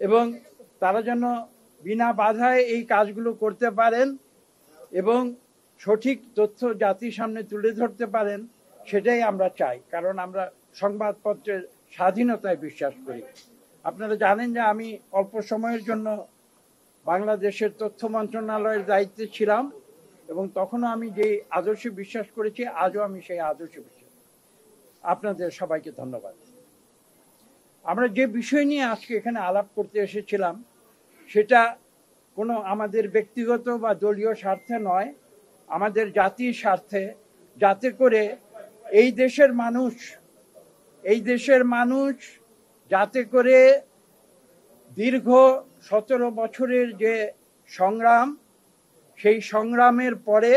এবং তারা যেন বিনা বাধায় এই কাজগুলো করতে পারেন এবং সঠিক তথ্য জাতির সামনে তুলে ধরতে পারেন, সেটাই আমরা চাই। কারণ আমরা সংবাদপত্রের স্বাধীনতায় বিশ্বাস করি। আপনারা জানেন যে আমি অল্প সময়ের জন্য বাংলাদেশের তথ্য মন্ত্রণালয়ের দায়িত্বে ছিলাম এবং তখনও আমি যে আদর্শে বিশ্বাস করেছি, আজও আমি সেই আদর্শে বিশ্বাস। আপনাদের সবাইকে ধন্যবাদ। আমরা যে বিষয় নিয়ে আজকে এখানে আলাপ করতে এসেছিলাম সেটা কোনো আমাদের ব্যক্তিগত বা দলীয় স্বার্থে নয়, আমাদের জাতির স্বার্থে, যাতে করে এই দেশের মানুষ যাতে করে দীর্ঘ 17 বছরের যে সংগ্রাম, সেই সংগ্রামের পরে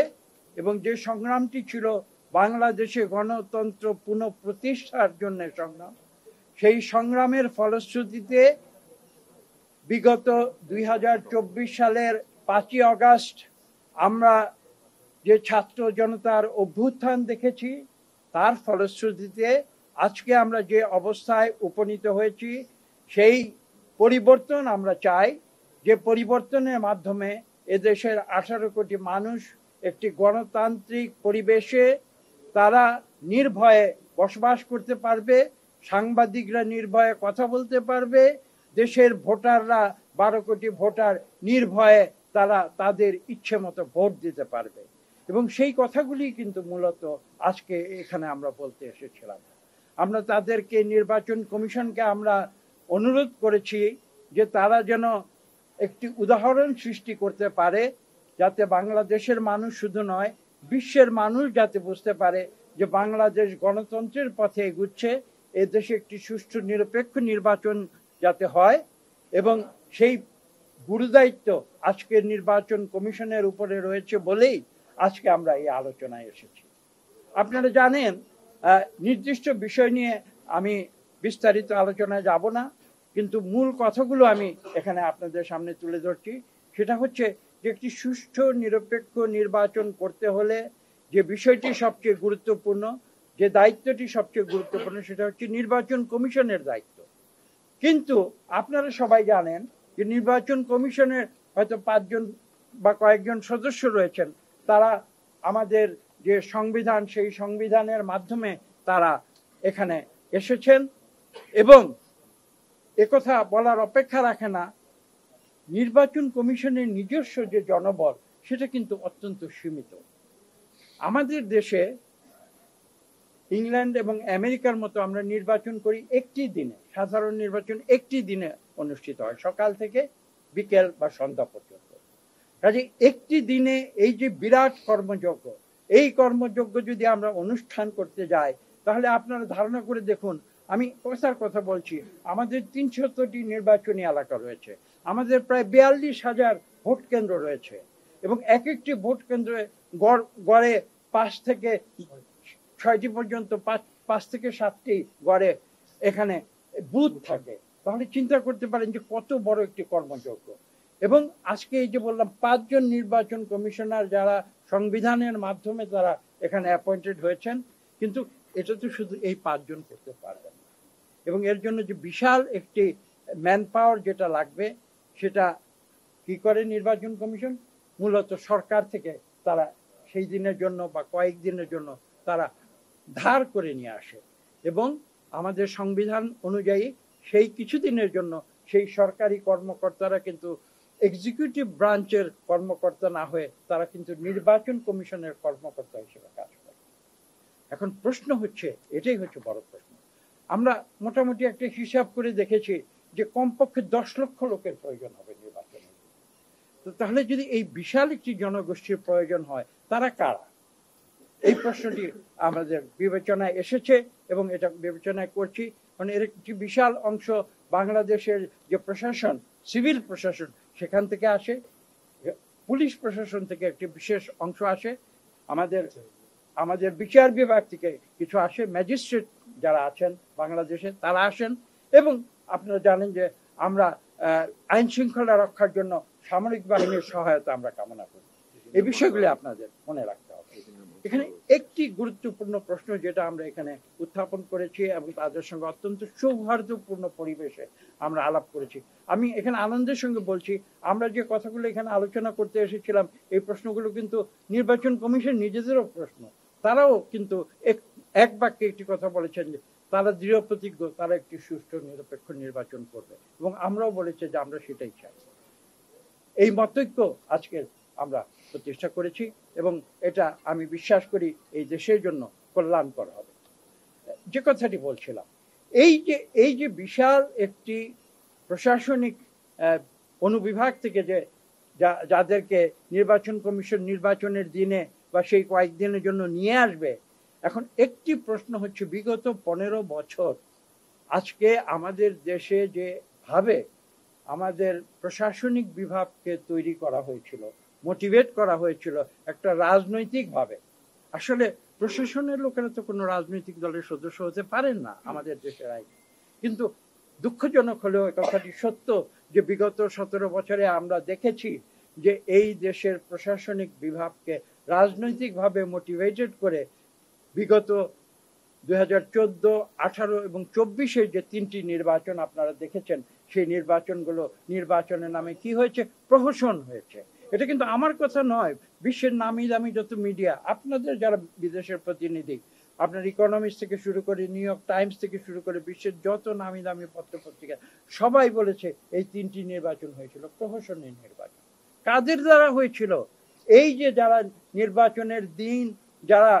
এবং যে সংগ্রামটি ছিল বাংলাদেশে গণতন্ত্র পুনঃপ্রতিষ্ঠার জন্য সংগ্রাম, সেই সংগ্রামের ফলশ্রুতিতে বিগত 2024 সালের 5ই আগস্ট আমরা যে ছাত্র জনতার অভ্যুত্থান দেখেছি, তার ফলশ্রুতিতে আজকে আমরা যে অবস্থায় উপনীত হয়েছি, সেই পরিবর্তন আমরা চাই। যে পরিবর্তনের মাধ্যমে এদেশের 18 কোটি মানুষ একটি গণতান্ত্রিক পরিবেশে তারা নির্ভয়ে বসবাস করতে পারবে, সাংবাদিকরা নির্ভয়ে কথা বলতে পারবে, দেশের ভোটাররা 12 কোটি ভোটার নির্ভয়ে তারা তাদের ইচ্ছে মতো ভোট দিতে পারবে। এবং সেই কথাগুলি কিন্তু মূলত আজকে এখানে আমরা বলতে এসেছিলাম। আমরা তাদেরকে, নির্বাচন কমিশনকে আমরা অনুরোধ করেছি যে তারা যেন একটি উদাহরণ সৃষ্টি করতে পারে, যাতে বাংলাদেশের মানুষ শুধু নয়, বিশ্বের মানুষ যাতে বুঝতে পারে যে বাংলাদেশ গণতন্ত্রের পথে এগুচ্ছে, এদেশে একটি সুষ্ঠু নিরপেক্ষ নির্বাচন যাতে হয়। এবং সেই গুরুদায়িত্ব আজকের নির্বাচন কমিশনের উপরে রয়েছে বলেই আজকে আমরা এই আলোচনায় এসেছি। আপনারা জানেন, নির্দিষ্ট বিষয় নিয়ে আমি বিস্তারিত আলোচনায় যাব না, কিন্তু মূল কথাগুলো আমি এখানে আপনাদের সামনে তুলে ধরছি। সেটা হচ্ছে যে একটি সুষ্ঠু নিরপেক্ষ নির্বাচন করতে হলে যে বিষয়টি সবচেয়ে গুরুত্বপূর্ণ, যে দায়িত্বটি সবচেয়ে গুরুত্বপূর্ণ, সেটা হচ্ছে নির্বাচন কমিশনের দায়িত্ব। কিন্তু আপনারা সবাই জানেন যে নির্বাচন কমিশনের হয়তো 5 জন বা কয়েকজন সদস্য রয়েছেন, তারা আমাদের যে সংবিধান, সেই সংবিধানের মাধ্যমে তারা এখানে এসেছেন এবং একথা বলার অপেক্ষা রাখে না, নির্বাচন কমিশনের নিজস্ব যে জনবল সেটা কিন্তু অত্যন্ত সীমিত। আমাদের দেশে ইংল্যান্ড এবং আমেরিকার মতো আমরা নির্বাচন করি একটি দিনে, সাধারণ নির্বাচন একটি দিনে অনুষ্ঠিত হয়, সকাল থেকে বিকেল বা সন্ধ্যা পর্যন্ত। কাজে একটি দিনে এই যে বিরাট কর্মযজ্ঞ, এই কর্মযজ্ঞ যদি আমরা অনুষ্ঠান করতে যাই, তাহলে আপনারা ধারণা করে দেখুন, আমি কথা বলছি, আমাদের 300টি নির্বাচনী এলাকা রয়েছে, আমাদের প্রায় 42,000 ভোট কেন্দ্র রয়েছে এবং এক একটি ভোট কেন্দ্রে গড়ে 5 থেকে 6টি পর্যন্ত 5 থেকে 7টি গড়ে এখানে বুথ থাকে। তাহলে চিন্তা করতে পারেন যে কত বড় একটি কর্মযজ্ঞ। এবং আজকে এই যে বললাম 5 জন নির্বাচন কমিশনার যারা সংবিধানের মাধ্যমে তারা এখানে অ্যাপয়েন্টেড হয়েছেন, কিন্তু এটা তো শুধু এই 5 জন করতে পারবেন না। এবং এর জন্য যে বিশাল একটি ম্যান পাওয়ার যেটা লাগবে, সেটা কি করে নির্বাচন কমিশন? মূলত সরকার থেকে তারা সেই দিনের জন্য বা কয়েকদিনের জন্য তারা ধার করে নিয়ে আসে এবং আমাদের সংবিধান অনুযায়ী সেই কিছুদিনের জন্য সেই সরকারি কর্মকর্তারা কিন্তু এক্সিকিউটিভ ব্রাঞ্চের কর্মকর্তা না হয়ে তারা কিন্তু নির্বাচন কমিশনের কর্মকর্তা হিসেবে কাজ করে। এখন প্রশ্ন হচ্ছে, এটাই হচ্ছে বড় প্রশ্ন, আমরা মোটামুটি একটা হিসাব করে দেখেছি যে কমপক্ষে 10 লক্ষ লোকের প্রয়োজন হবে নির্বাচনে। তো তাহলে যদি এই বিশাল একটি জনগোষ্ঠীর প্রয়োজন হয়, তারা কারা? এই প্রশ্নটি আমাদের বিবেচনায় এসেছে এবং এটা বিবেচনায় করছি। মানে এর একটি বিশাল অংশ বাংলাদেশের যে প্রশাসন, সিভিল প্রশাসন, সেখান থেকে আসে, পুলিশ প্রশাসন থেকে একটি বিশেষ অংশ আসে, আমাদের বিচার বিভাগ থেকে কিছু আসে, ম্যাজিস্ট্রেট যারা আছেন বাংলাদেশে তারা আসেন, এবং আপনারা জানেন যে আমরা আইন শৃঙ্খলা রক্ষার জন্য সামরিক বাহিনীর সহায়তা আমরা কামনা করি। এই বিষয়গুলি আপনাদের মনে রাখতে হবে। এখানে একটি গুরুত্বপূর্ণ প্রশ্ন যেটা আমরা এখানে উত্থাপন করেছি এবং তাদের সঙ্গে অত্যন্ত সৌহার্দ্যপূর্ণ পরিবেশে আমরা আলাপ করেছি। আমি এখানে আনন্দের সঙ্গে বলছি, আমরা যে কথাগুলো এখানে আলোচনা করতে এসেছিলাম এই প্রশ্নগুলো কিন্তু নির্বাচন কমিশন নিজেদেরও প্রশ্ন। তারাও কিন্তু এক বাক্যে একটি কথা বলেছেন যে তারা দৃঢ় প্রতিজ্ঞ তারা একটি সুষ্ঠু নিরপেক্ষ নির্বাচন করবে, এবং আমরাও বলেছি যে আমরা সেটাই চাই। এই মতৈক্য আজকে আমরা প্রতিষ্ঠা করেছি এবং এটা আমি বিশ্বাস করি এই দেশের জন্য কল্যাণকর হবে। যে কথাটি বলছিলাম, এই যে বিশাল একটি প্রশাসনিক অনুবিভাগ থেকে যে যাদেরকে নির্বাচন কমিশন নির্বাচনের দিনে বা সেই কয়েকদিনের জন্য নিয়ে আসবে, এখন একটি প্রশ্ন হচ্ছে বিগত 15 বছর আজকে আমাদের দেশে যে ভাবে আমাদের প্রশাসনিক বিভাগকে তৈরি করা হয়েছিল, মোটিভেট করা হয়েছিল একটা রাজনৈতিক ভাবে। আসলে প্রশাসনের লোকেরা তো কোনো রাজনৈতিক দলের সদস্য হতে পারেন না আমাদের দেশের আইন, কিন্তু দুঃখজনক হলেও কথাটি সত্য যে বিগত 17 বছরে আমরা দেখেছি যে এই দেশের প্রশাসনিক বিভাগকে রাজনৈতিকভাবে মোটিভেটেড করে বিগত 2014, 18 এবং 24-এ যে 3টি নির্বাচন আপনারা দেখেছেন, সেই নির্বাচনগুলো নির্বাচনের নামে কি হয়েছে? প্রহসন হয়েছে। এটা কিন্তু আমার কথা নয়, বিশ্বের নামি দামি যত মিডিয়া, আপনাদের যারা বিদেশের প্রতিনিধি, আপনার ইকোনমিক্স থেকে শুরু করে নিউ ইয়র্ক টাইমস থেকে শুরু করে বিশ্বের যত নামি দামি পত্রপত্রিকা সবাই বলেছে এই 3টি নির্বাচন হয়েছিল প্রহসনের নির্বাচন। কাদের দ্বারা হয়েছিল? এই যে যারা নির্বাচনের দিন যারা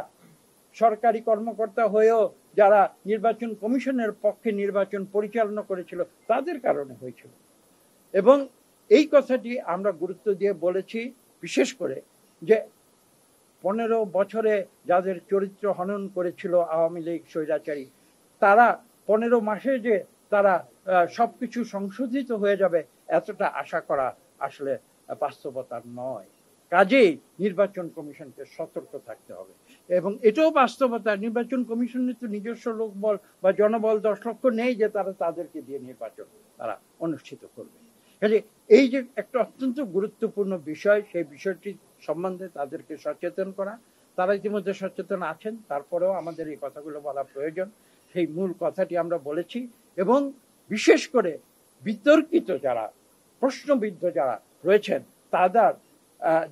সরকারি কর্মকর্তা হয়েও যারা নির্বাচন কমিশনের পক্ষে নির্বাচন পরিচালনা করেছিল তাদের কারণে হয়েছিল। এবং এই কথাটি আমরা গুরুত্ব দিয়ে বলেছি, বিশেষ করে যে 15 বছরে যাদের চরিত্র হনন করেছিল আওয়ামী লীগ স্বৈরাচারী, তারা 15 মাসে যে তারা সবকিছু সংশোধিত হয়ে যাবে এতটা আশা করা আসলে বাস্তবতা নয়। কাজেই নির্বাচন কমিশনকে সতর্ক থাকতে হবে। এবং এটাও বাস্তবতা, নির্বাচন কমিশনের তো নিজস্ব লোকবল বা জনবল 10 লক্ষ নেই যে তারা তাদেরকে দিয়ে নির্বাচন তারা অনুষ্ঠিত করবে। কাজে এই যে একটা অত্যন্ত গুরুত্বপূর্ণ বিষয়, সেই বিষয়টি সম্বন্ধে তাদেরকে সচেতন করা। তারা ইতিমধ্যে সচেতন আছেন, তারপরেও আমাদের এই কথাগুলো বলা প্রয়োজন। সেই মূল কথাটি আমরা বলেছি। এবং বিশেষ করে বিতর্কিত যারা, প্রশ্নবিদ্ধ যারা রয়েছেন তাদের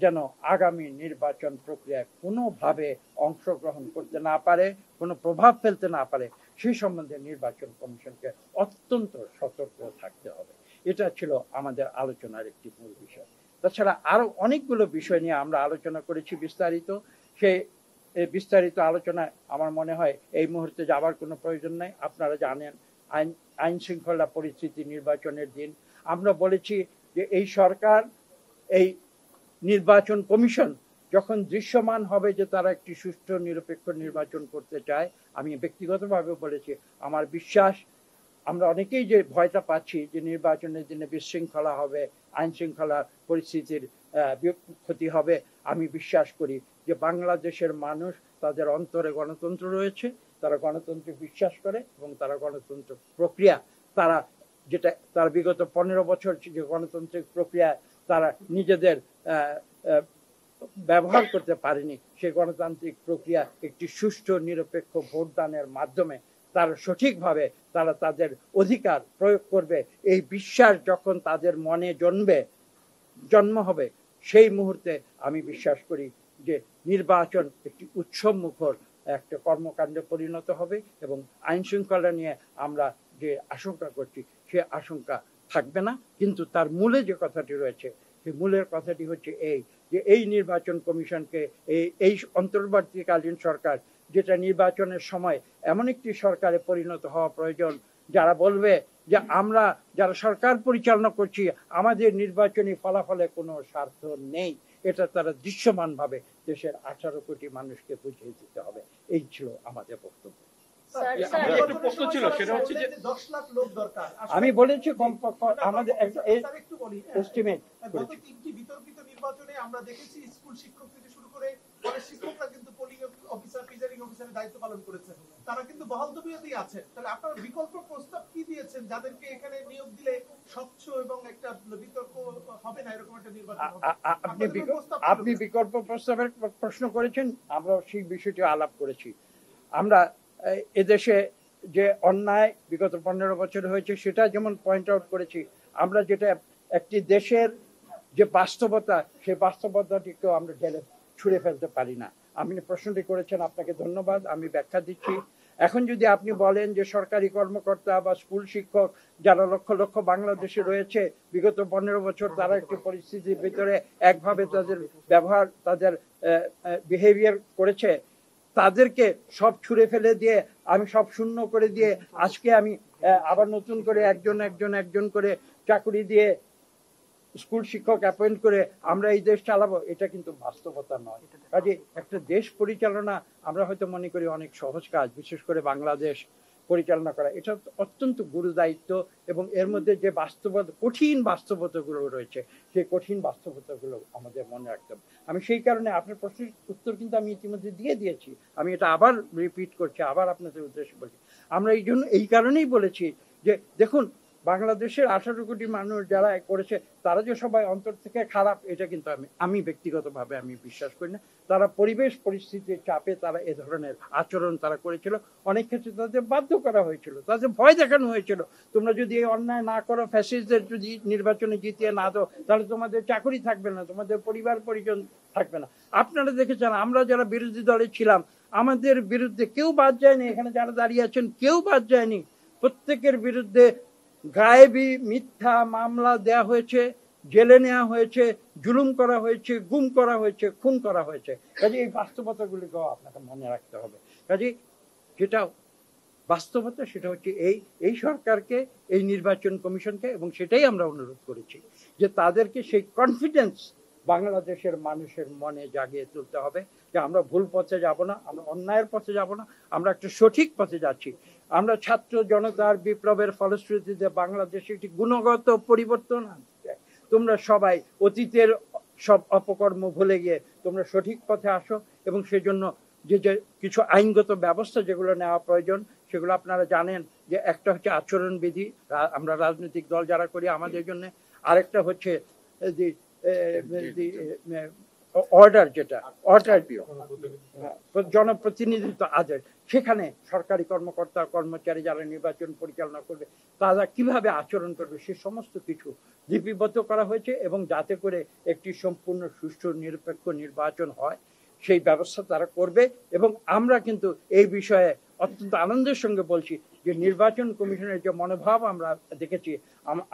যেন আগামী নির্বাচন প্রক্রিয়ায় কোনোভাবে অংশগ্রহণ করতে না পারে, কোনো প্রভাব ফেলতে না পারে, সেই সম্বন্ধে নির্বাচন কমিশনকে অত্যন্ত সতর্ক থাকতে হবে। এটা ছিল আমাদের আলোচনার একটি মূল বিষয়। তাছাড়া আরো অনেকগুলো বিষয় নিয়ে আমরা আলোচনা করেছি বিস্তারিত। সেই বিস্তারিত আলোচনায় আমার মনে হয় এই মুহূর্তে যাবার কোনো প্রয়োজন নাই। আপনারা জানেন আইন শৃঙ্খলা পরিস্থিতি নির্বাচনের দিন আমরা বলেছি যে এই সরকার, এই নির্বাচন কমিশন যখন দৃশ্যমান হবে যে তারা একটি সুষ্ঠু নিরপেক্ষ নির্বাচন করতে চায়, আমি ব্যক্তিগতভাবে বলেছি আমার বিশ্বাস, আমরা অনেকেই যে ভয়টা পাচ্ছি যে নির্বাচনের দিনে বিশৃঙ্খলা হবে, আইন শৃঙ্খলা পরিস্থিতির ক্ষতি হবে, আমি বিশ্বাস করি যে বাংলাদেশের মানুষ তাদের অন্তরে গণতন্ত্র রয়েছে, তারা গণতন্ত্রে বিশ্বাস করে এবং তারা গণতন্ত্র প্রক্রিয়া তারা যেটা তার বিগত 15 বছর যে গণতান্ত্রিক প্রক্রিয়া তারা নিজেদের ব্যবহার করতে পারেনি, সেই গণতান্ত্রিক প্রক্রিয়া একটি সুষ্ঠু নিরপেক্ষ ভোটদানের মাধ্যমে তারা সঠিকভাবে তারা তাদের অধিকার প্রয়োগ করবে। এই বিশ্বাস যখন তাদের মনে জন্ম হবে, সেই মুহূর্তে আমি বিশ্বাস করি যে নির্বাচন একটি উৎসব মুখর একটা কর্মকাণ্ডে পরিণত হবে এবং আইন শৃঙ্খলা নিয়ে আমরা যে আশঙ্কা করছি সে আশঙ্কা থাকবে না। কিন্তু তার মূলে যে কথাটি রয়েছে, সেই মূলের কথাটি হচ্ছে এই যে এই নির্বাচন কমিশনকে এই অন্তর্বর্তীকালীন সরকার যেটা নির্বাচনের সময় এমন একটি সরকারে পরিণত হওয়া প্রয়োজন যারা বলবে যে আমরা যারা সরকার পরিচালনা করছি আমাদের নির্বাচনী ফলাফলে কোনো স্বার্থ নেই, এটা তারা দৃশ্যমানভাবে দেশের 18 কোটি মানুষকে বুঝিয়ে দিতে হবে। এই ছিল আমাদের বক্তব্য। আমি বলেছি কমপক্ষে আমাদের এস্টিমেট বিতর্কিত নির্বাচনে আমরা দেখেছি স্কুল শিক্ষক থেকে শুরু করে শিক্ষকরা কিন্তু পোলিং অফিসার, প্রিজাইডিং অফিসারের দায়িত্ব পালন করেছেন, তারা কিন্তু বহাল তবিয়তেই আছেন। তাহলে আপনারা বিকল্প প্রস্তাব কি দিয়েছেন যাদেরকে এখানে নিয়োগ দিলে স্বচ্ছ এবং একটা বিতর্ক হবে না, এরকম একটা নির্বাচন হবে। আপনি আপনাদের কোনো প্রস্তাব ছিল আপনি কিনা? বিকল্প প্রস্তাবের প্রশ্ন করেছেন, আমরা সেই বিষয়টি আলাপ করেছি। আমরা এদেশে যে অন্যায় বিগত 15 বছর হয়েছে সেটা যেমন পয়েন্ট আউট করেছি, আমরা যেটা একটি দেশের যে বাস্তবতা, সেই বাস্তবতাটিকেও আমরা ঢেলে ছুঁড়ে ফেলতে পারি না। আপনি প্রশ্নটি করেছেন, আপনাকে ধন্যবাদ, আমি ব্যাখ্যা দিচ্ছি। এখন যদি আপনি বলেন যে সরকারি কর্মকর্তা বা স্কুল শিক্ষক যারা লক্ষ লক্ষ বাংলাদেশে রয়েছে বিগত 15 বছর, তারা একটি পরিস্থিতির ভিতরে একভাবে তাদের ব্যবহার, তাদের বিহেভিয়ার করেছে, তাদেরকে সব ছুঁড়ে ফেলে দিয়ে, আমি সব শূন্য করে দিয়ে আজকে আমি আবার নতুন করে একজন করে চাকরি দিয়ে স্কুল শিক্ষক অ্যাপয়েন্ট করে আমরা এই দেশ চালাবো, এটা কিন্তু বাস্তবতা নয়। কাজে একটা দেশ পরিচালনা আমরা হয়তো মনে করি অনেক সহজ কাজ, বিশেষ করে বাংলাদেশ পরিচালনা করা এটা অত্যন্ত গুরু দায়িত্ব, এবং এর মধ্যে যে বাস্তবতা, কঠিন বাস্তবতাগুলো রয়েছে, সেই কঠিন বাস্তবতাগুলো আমাদের মনে রাখতে হবে। আমি সেই কারণে আপনার প্রশ্নের উত্তর কিন্তু আমি ইতিমধ্যে দিয়ে দিয়েছি, আমি এটা আবার রিপিট করছি, আবার আপনাদের উদ্দেশ্যে বলছি। আমরা এই কারণেই বলেছি যে দেখুন, বাংলাদেশের 18 কোটি মানুষ যারা করেছে, তারা যে সবাই অন্তর থেকে খারাপ, এটা কিন্তু আমি ব্যক্তিগতভাবে আমি বিশ্বাস করি না। তারা পরিবেশ পরিস্থিতির চাপে তারা এ ধরনের আচরণ তারা করেছিল। অনেক ক্ষেত্রে তাদের বাধ্য করা হয়েছিল, তাদের ভয় দেখানো হয়েছিল, তোমরা যদি এই অন্যায় না করো, ফ্যাসিস্টদের যদি নির্বাচনে জিতিয়ে না দাও, তাহলে তোমাদের চাকরি থাকবে না, তোমাদের পরিবার পরিজন থাকবে না। আপনারা দেখেছেন, আমরা যারা বিরোধী দলে ছিলাম, আমাদের বিরুদ্ধে কেউ বাদ যায়নি, এখানে যারা দাঁড়িয়ে আছেন কেউ বাদ যায়নি, প্রত্যেকের বিরুদ্ধে গায়েবী মিথ্যা মামলা দেয়া হয়েছে, জেলে নেওয়া হয়েছে, জুলুম করা হয়েছে, গুম করা হয়েছে, খুন করা হয়েছে। কাজে এই বাস্তবতাগুলিকেও আপনাকে মনে রাখতে হবে। কাজে যেটা বাস্তবতা সেটা হচ্ছে এই সরকারকে, এই নির্বাচন কমিশনকে, এবং সেটাই আমরা অনুরোধ করেছি যে তাদেরকে সেই কনফিডেন্স বাংলাদেশের মানুষের মনে জাগিয়ে তুলতে হবে যে আমরা ভুল পথে যাব না, আমরা অন্যায়ের পথে যাব না, আমরা একটা সঠিক পথে যাচ্ছি। আমরা ছাত্র জনতার বিপ্লবের ফলশ্রুতিতে বাংলাদেশে একটি গুণগত পরিবর্তন আনতে, তোমরা সবাই অতীতের সব অপকর্ম ভুলে গিয়ে তোমরা সঠিক পথে আসো, এবং সেজন্য যে কিছু আইনগত ব্যবস্থা যেগুলো নেওয়া প্রয়োজন সেগুলো আপনারা জানেন, যে একটা হচ্ছে আচরণবিধি, আমরা রাজনৈতিক দল যারা করি আমাদের জন্য, আরেকটা হচ্ছে যে অর্ডার, যেটা অর্ডার জনপ্রতিনিধিত্ব আদেশ, সেখানে সরকারি কর্মকর্তা কর্মচারী যারা নির্বাচন পরিচালনা করবে তারা কিভাবে আচরণ করবে সে সমস্ত কিছু লিপিবদ্ধ করা হয়েছে, এবং যাতে করে একটি সম্পূর্ণ সুষ্ঠু নিরপেক্ষ নির্বাচন হয় সেই ব্যবস্থা তারা করবে। এবং আমরা কিন্তু এই বিষয়ে অত্যন্ত আনন্দের সঙ্গে বলছি যে নির্বাচন কমিশনের যে মনোভাব আমরা দেখেছি,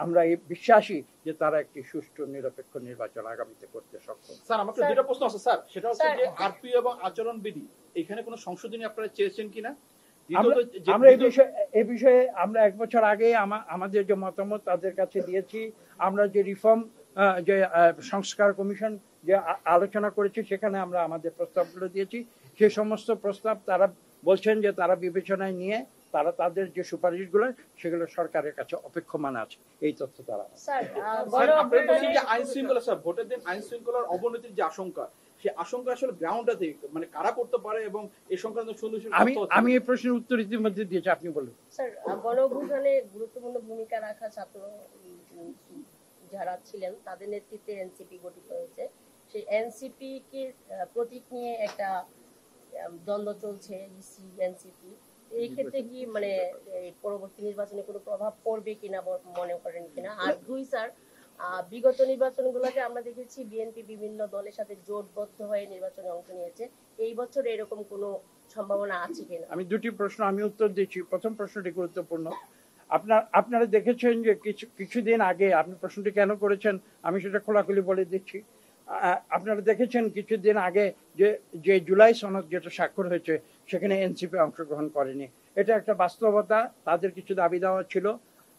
আমরা এই বিশ্বাসী যে তারা একটি সুষ্ঠু নিরপেক্ষ নির্বাচন আগামীতে করতে সক্ষম। স্যার, আমার দুটো প্রশ্ন আছে স্যার, সেটা হচ্ছে যে আরপি এবং আচরণ বিধি এখানে কোনো সংশোধনী আপনারা চেয়েছেন কিনা? আমরা এই বিষয়ে আমরা 1 বছর আগে আমাদের যে মতামত তাদের কাছে দিয়েছি। আমরা যে রিফর্ম যে সংস্কার কমিশন যে আলোচনা করেছে সেখানে আমরা আমাদের প্রস্তাবগুলো দিয়েছি। সেই সমস্ত প্রস্তাব তারা বলছেন যে তারা বিবেচনায় নিয়ে তারা তাদের যে সুপারিশগুলো সেগুলো সরকারের কাছে অপেক্ষমান আছে, এই তথ্য তারা। আইন শৃঙ্খলা, স্যার ভোটের দিন আইন শৃঙ্খলার অবনতির যে আশঙ্কা, সেই আশঙ্কা আসলে গ্রাউন্ডটা থেকে মানে কারা করতে পারে, এবং এই সংক্রান্ত আমি এই প্রশ্নের উত্তর ইতিমধ্যে দিয়েছি, আপনি বলুন। স্যার, গণঅভ্যুত্থানে গুরুত্বপূর্ণ ভূমিকা রাখা ছাত্র যারা ছিলেন তাদের নেতৃত্বে এনসিপি গঠিত হয়েছে। সেই এনসিপি কে প্রতীক নিয়ে একটা দ্বন্দ্ব চলছে, ইসি এনসিপি, এই ক্ষেত্রে কি মানে পরবর্তী নির্বাচনে কোনো প্রভাব পড়বে কিনা মনে করেন কিনা? আর দুই স্যার, বিগত নির্বাচনগুলোতে আমরা দেখেছি বিএনপি বিভিন্ন দলের সাথে জোটবদ্ধ হয়ে নির্বাচনে অংশ নিয়েছে, এই বছর এরকম কোনো সম্ভাবনা আছে কিনা? আমি দুটি প্রশ্ন আমি উত্তর দিচ্ছি। প্রথম প্রশ্নটি গুরুত্বপূর্ণ। আপনারা দেখেছেন যে কিছুদিন আগে, আপনি প্রশ্নটি কেন করেছেন আমি সেটা খোলাখুলি বলে দিচ্ছি। আপনারা দেখেছেন কিছুদিন আগে যে জুলাই সনদ যেটা স্বাক্ষর হয়েছে সেখানে এনসিপি অংশগ্রহণ করেনি। এটা একটা বাস্তবতা, তাদের কিছু দাবি দেওয়া ছিল।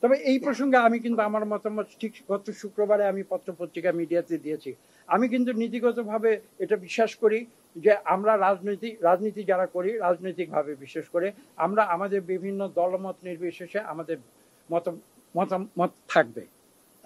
তবে এই প্রসঙ্গে আমি কিন্তু আমার মতামত ঠিক গত শুক্রবারে আমি পত্রপত্রিকা মিডিয়াতে দিয়েছি। আমি কিন্তু নীতিগতভাবে এটা বিশ্বাস করি যে আমরা রাজনীতি যারা করি রাজনৈতিকভাবে বিশেষ করে আমরা আমাদের বিভিন্ন দলমত নির্বিশেষে আমাদের মতামত থাকবে,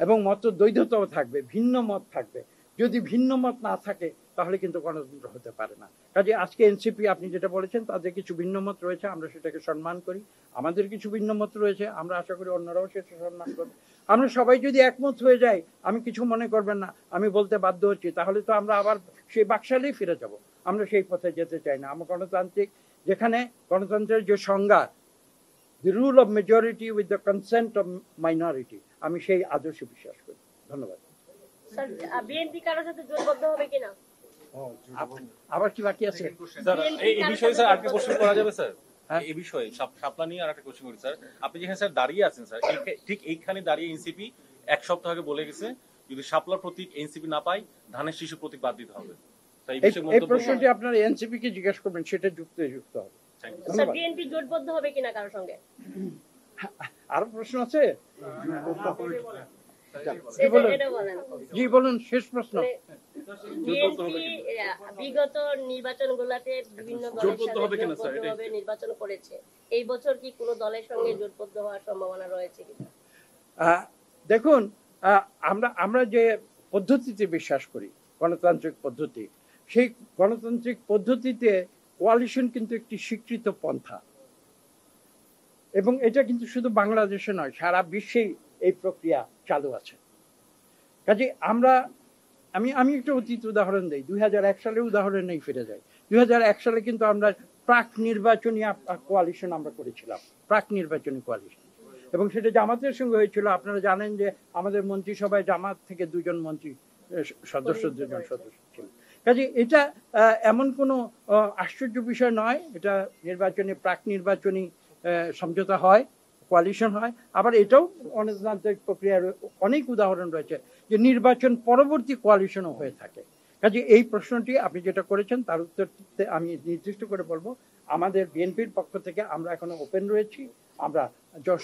এবং মতদ্বৈধতাও থাকবে, ভিন্ন মত থাকবে। যদি ভিন্ন মত না থাকে তাহলে কিন্তু গণতন্ত্র হতে পারে না। কাজে আজকে এনসিপি আপনি যেটা বলেছেন তাদের কিছু ভিন্নমত রয়েছে, আমরা সেটাকে সম্মান করি। আমাদের কিছু ভিন্নমত রয়েছে, আমরা আশা করি অন্যরাও সেটা সম্মান করবে। আমরা সবাই যদি একমত হয়ে যাই, আমি কিছু মনে করবেন না, আমি বলতে বাধ্য হচ্ছি, তাহলে তো আমরা আবার সেই বাকশালেই ফিরে যাব। আমরা সেই পথে যেতে চাই না। আমরা গণতান্ত্রিক, যেখানে গণতন্ত্রের যে সংজ্ঞা, the rule of majority with the consent of minority, আমি সেই আদর্শে বিশ্বাস করি। ধন্যবাদ। স্যার, বিএনপি কারোর সাথে জোটবদ্ধ হবে কিনা? আবার কি বাকি আছে? স্যার এই বিষয়ে স্যার আরেকটা কোশ্চেন করা যাবে স্যার? হ্যাঁ। এই বিষয়ে শাপলা নিয়ে আরেকটা কোশ্চেন করি স্যার। আপনি যেখানে স্যার দাঁড়িয়ে আছেন স্যার, ঠিক এইখানে দাঁড়িয়ে এনসিপি এক সপ্তাহ আগে বলে গেছে যদি শাপলার প্রতীক এনসিপি না পায়, ধানের শিশু প্রতীক বাদ দিতে হবে। তাই এই বিষয়ে এই মন্তব্য প্রশ্নটি আপনার এনসিপি কে জিজ্ঞেস করবেন, সেটা যুক্ত হবে। স্যার, বিএনপি জোটবদ্ধ হবে কিনা কারোর সঙ্গে? আরো প্রশ্ন আছে? এটা বলেন। জি বলুন, শেষ প্রশ্ন। বিএনপি বিগত নির্বাচনগুলোতে বিভিন্ন দলের জোটবদ্ধ সাথে হবে কিনা স্যার, এটাই। জোটবদ্ধভাবে নির্বাচন করেছে। এই বছর কি কোনো দলের সঙ্গে জোটবদ্ধ হওয়ার সম্ভাবনা রয়েছে কিনা? দেখুন, আমরা যে পদ্ধতিতে বিশ্বাস করি, গণতান্ত্রিক পদ্ধতি, সেই গণতান্ত্রিক পদ্ধতিতে কোয়ালিশন কিন্তু একটি স্বীকৃত পন্থা, এবং এটা কিন্তু শুধু বাংলাদেশে নয়, সারা বিশ্বেই এই প্রক্রিয়া চালু আছে। কাজে আমি একটা অতীত উদাহরণ দিই। 2001 সালের উদাহরণেই ফিরে যাই। 2001 সালে কিন্তু আমরা প্রাক নির্বাচনী কোয়ালিশন আমরা করেছিলাম, প্রাক নির্বাচনী কোয়ালিশন, এবং সেটা জামাতের সঙ্গে হয়েছিল। আপনারা জানেন যে আমাদের মন্ত্রিসভায় জামাত থেকে দুজন সদস্য ছিলেন। কাজে এটা এমন কোনো আশ্চর্য বিষয় নয়। এটা প্রাক নির্বাচনী সমঝোতা হয়, কোয়ালিশন হয়। আবার এটাও গণতান্ত্রিক প্রক্রিয়ার অনেক উদাহরণ রয়েছে যে নির্বাচন পরবর্তী কোয়ালিশনও হয়ে থাকে। কাজে এই প্রশ্নটি আপনি যেটা করেছেন তার উত্তর আমি নির্দিষ্ট করে বলবো, আমাদের বিএনপির পক্ষ থেকে আমরা এখনো ওপেন রয়েছি। আমরা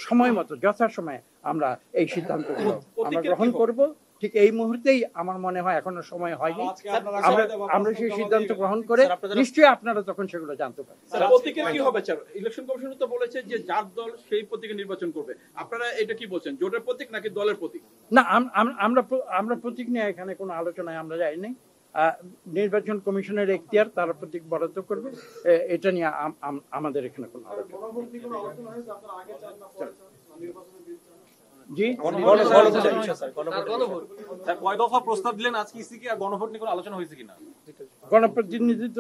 সময় মতো, যথাসময়ে আমরা এই সিদ্ধান্তগুলো আমরা গ্রহণ করব। ঠিক এই মুহূর্তেই আমার মনে হয় এখনো সময় হয়নি। আমরা সেই সিদ্ধান্ত গ্রহণ করে নিশ্চয়ই আপনারা তখন সেগুলো জানতে পারবেন। স্যার, প্রতীকের কি হবে স্যার? ইলেকশন কমিশন তো বলেছে যে যার দল সেই প্রতীকে নির্বাচন করবে। আপনারা এটা কি বলছেন, জোটের প্রতীক নাকি দলের প্রতীক? না, আমরা প্রতীক নিয়ে এখানে কোনো আলোচনায় আমরা যাইনি। নির্বাচন কমিশনের এখতিয়ার, তারা প্রতীক বরাদ্দ করবে, এটা নিয়ে আমাদের এখানে কোনো আলোচনা। জি, কয় দফা প্রস্তাব দিলেন আজকে ইসিকে, আর গণভোট নিয়ে কোনো আলোচনা হয়েছে কিনা? গণপ্রতিনিধিত্ব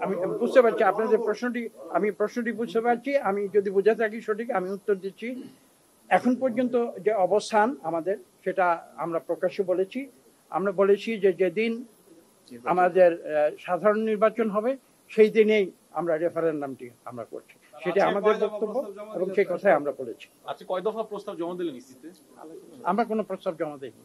আমি বুঝতে পারছি আপনাদের প্রশ্নটি বুঝতে পারছি। আমি যদি বুঝে থাকি সঠিক, আমি উত্তর দিচ্ছি। এখন পর্যন্ত যে অবস্থান আমাদের, সেটা আমরা প্রকাশ্যে বলেছি। আমরা বলেছি যে যেদিন আমাদের সাধারণ নির্বাচন হবে সেই দিনেই আমরা রেফারেন্ডামটি আমরা করছি, সেটা আমাদের বক্তব্য এবং সেই কথাই আমরা বলেছি। আচ্ছা, কয় দফা প্রস্তাব জমা দিলেন ইসিতে? আমরা কোনো প্রস্তাব জমা দিইনি।